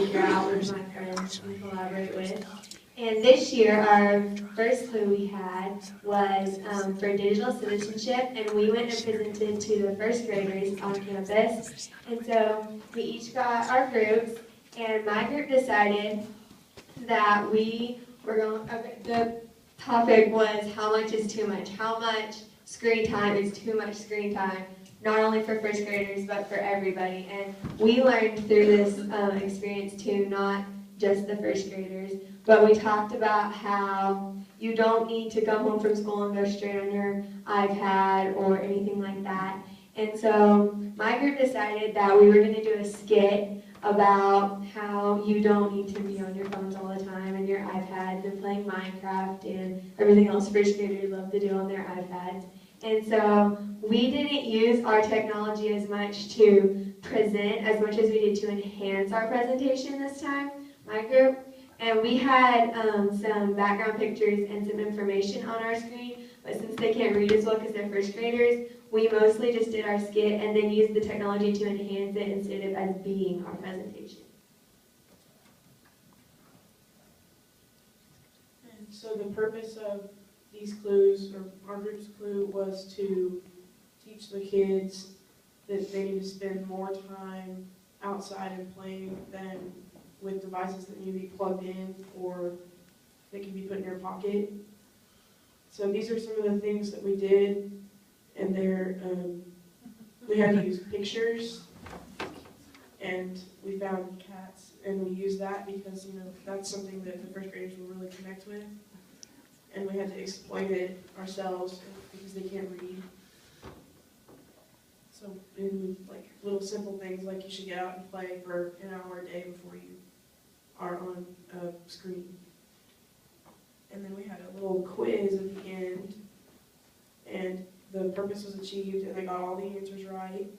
figure out with my friends and collaborate with. And this year, our first clue we had was for digital citizenship, and we went and presented to the first graders on campus. And so we each got our groups, and my group decided that we were going, okay, the topic was how much is too much? How much screen time is too much screen time? Not only for first graders, but for everybody. And we learned through this experience too, not just the first graders, but we talked about how you don't need to come home from school and go straight on your iPad or anything like that. And so my group decided that we were going to do a skit about how you don't need to be on your phones all the time and your iPads and playing Minecraft and everything else first graders love to do on their iPads. And so we didn't use our technology as much to present as much as we did to enhance our presentation this time, my group. And we had some background pictures and some information on our screen, but since they can't read as well because they're first graders, we mostly just did our skit and then used the technology to enhance it instead of as being our presentation. And so the purpose of these clues, or our group's clue, was to teach the kids that they need to spend more time outside and playing than with devices that need to be plugged in or that can be put in your pocket. So these are some of the things that we did, and we had to use pictures, and we found cats, and we used that because that's something that the first graders will really connect with, and we had to explain it ourselves because they can't read. So in like little simple things like you should get out and play for an hour a day before you are on a screen. And then we had a little quiz at the end, and the purpose was achieved, and they got all the answers right.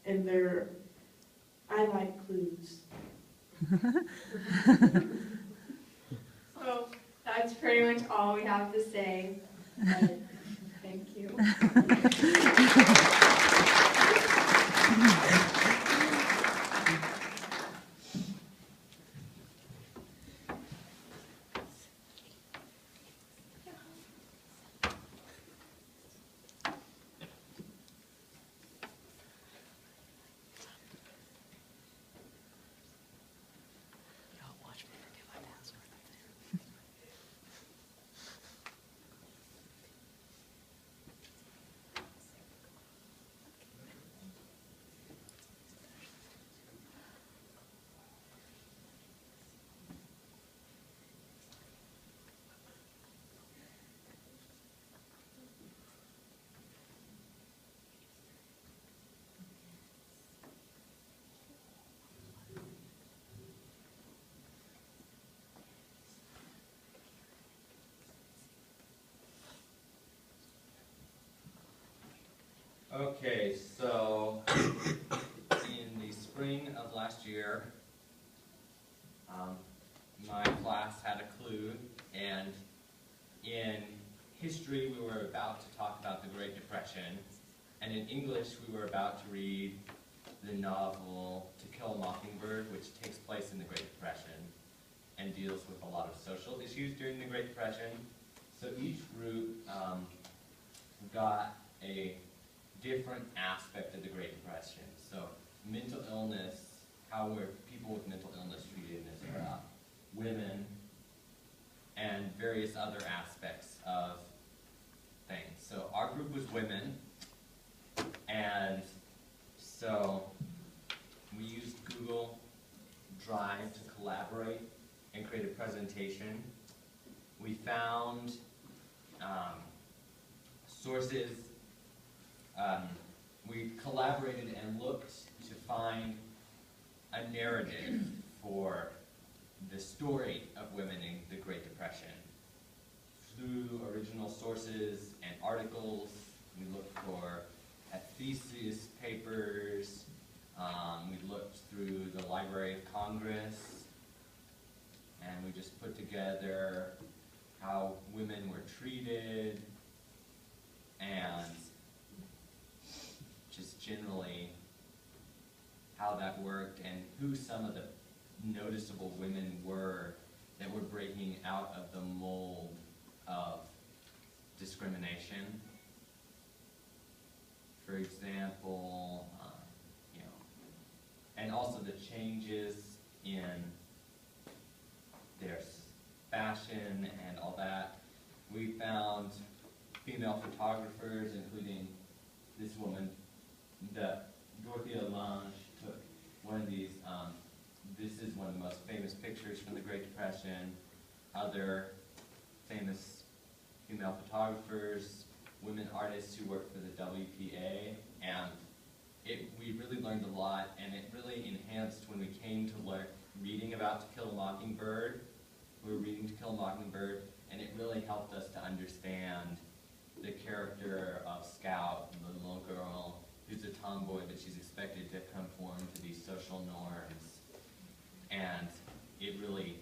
And I like clues. So that's pretty much all we have to say. Thank you. Okay, so in the spring of last year, my class had a clue, and in history we were about to talk about the Great Depression, and in English we were about to read the novel To Kill a Mockingbird, which takes place in the Great Depression and deals with a lot of social issues during the Great Depression. So each group got a different aspect of the Great Depression. So mental illness, how were people with mental illness treated in this era, women, and various other aspects of things. So our group was women, and so we used Google Drive to collaborate and create a presentation. We found sources. We collaborated and looked to find a narrative for the story of women in the Great Depression. Through original sources and articles, we looked for thesis papers, we looked through the Library of Congress, and we just put together how women were treated, and just generally how that worked and who some of the noticeable women were that were breaking out of the mold of discrimination. For example, and also the changes in their fashion and all that. We found female photographers, including this woman, Dorothea Lange took one of these. This is one of the most famous pictures from the Great Depression. Other famous female photographers, women artists who worked for the WPA, and we really learned a lot, and it really enhanced when we came to learn reading about To Kill a Mockingbird. We were reading To Kill a Mockingbird, and it really helped us to understand the character of Scout, the little girl who's a tomboy, but she's expected to conform to these social norms. And it really